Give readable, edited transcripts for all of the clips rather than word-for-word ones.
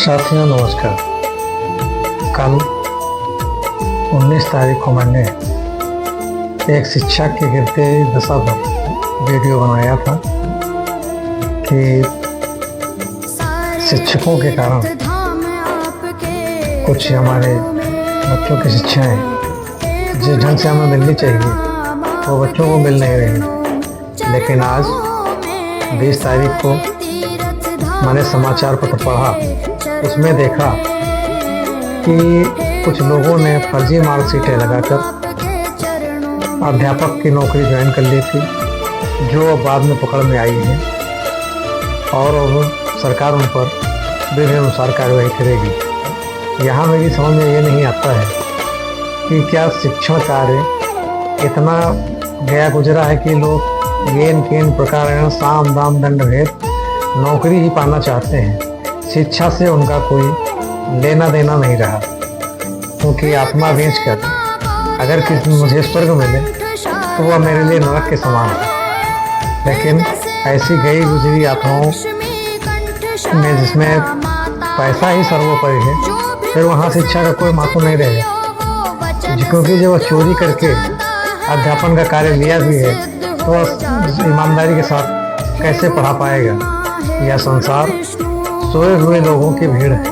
साथियों नमस्कार। कल 19 तारीख को मैंने एक शिक्षक के गिरते दशा पर वीडियो बनाया था कि शिक्षकों के कारण कुछ हमारे बच्चों की शिक्षाएं जिस ढंग से हमें मिलनी चाहिए वो बच्चों को मिल नहीं रही। लेकिन आज 20 तारीख को मैंने समाचार पत्र पढ़ा, उसमें देखा कि कुछ लोगों ने फर्जी मार्कशीटें लगाकर अध्यापक की नौकरी ज्वाइन कर ली थी, जो अब बाद में पकड़ में आई है और अब सरकार उन पर विधि अनुसार कार्रवाई करेगी। यहाँ मेरी समझ में ये नहीं आता है कि क्या शिक्षण कार्य इतना गया गुजरा है कि लोग येन केन प्रकार साम दाम दंड भेद नौकरी ही पाना चाहते हैं। शिक्षा से उनका कोई लेना देना नहीं रहा, क्योंकि आत्मा बेचकर अगर किसी मुझे स्वर्ग मिले तो वह मेरे लिए नरक के समान है। लेकिन ऐसी गई गुजरी आत्माओं में जिसमें पैसा ही सर्वोपरि है, फिर वहाँ शिक्षा का कोई महत्व नहीं रहेगा। क्योंकि जब वह चोरी करके अध्यापन का कार्य लिया भी है तो वह ईमानदारी के साथ कैसे पढ़ा पाएगा। यह संसार सोए हुए लोगों की भीड़ है।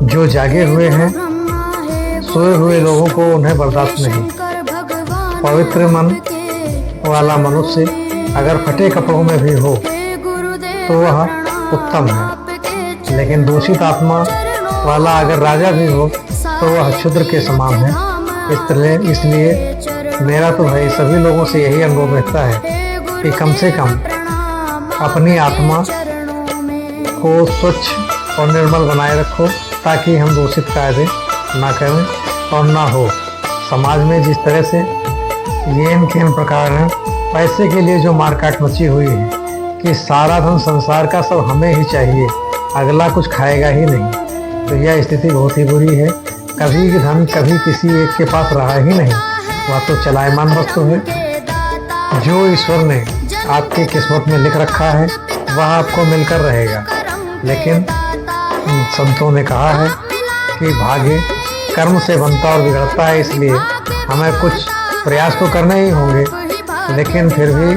जो जागे हुए हैं, सोए हुए लोगों को उन्हें बर्दाश्त नहीं। पवित्र मन वाला मनुष्य अगर फटे कपड़ों में भी हो तो वह उत्तम है, लेकिन दूषित आत्मा वाला अगर राजा भी हो तो वह क्षुद्र के समान है। इसलिए मेरा तो भाई सभी लोगों से यही अनुरोध रहता है कि कम से कम अपनी आत्मा को स्वच्छ और निर्मल बनाए रखो, ताकि हम दूषित कार्य ना करें और ना हो। समाज में जिस तरह से येन केन प्रकार है, पैसे के लिए जो मारकाट मची हुई है कि सारा धन संसार का सब हमें ही चाहिए, अगला कुछ खाएगा ही नहीं, तो यह स्थिति बहुत ही बुरी है। कभी धन कभी किसी एक के पास रहा ही नहीं, वह तो चलायमान वस्तु है। जो ईश्वर ने आपकी किस्मत में लिख रखा है वह आपको मिलकर रहेगा। लेकिन संतों ने कहा है कि भाग्य कर्म से बनता और बिगड़ता है, इसलिए हमें कुछ प्रयास तो करने ही होंगे। लेकिन फिर भी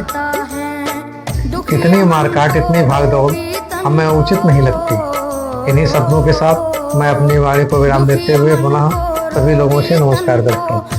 इतनी मारकाट, इतनी भागदौड़ हमें उचित नहीं लगती। इन्हीं शब्दों के साथ मैं अपनी वाणी को विराम देते हुए पुनः सभी लोगों से नमस्कार करता हूँ।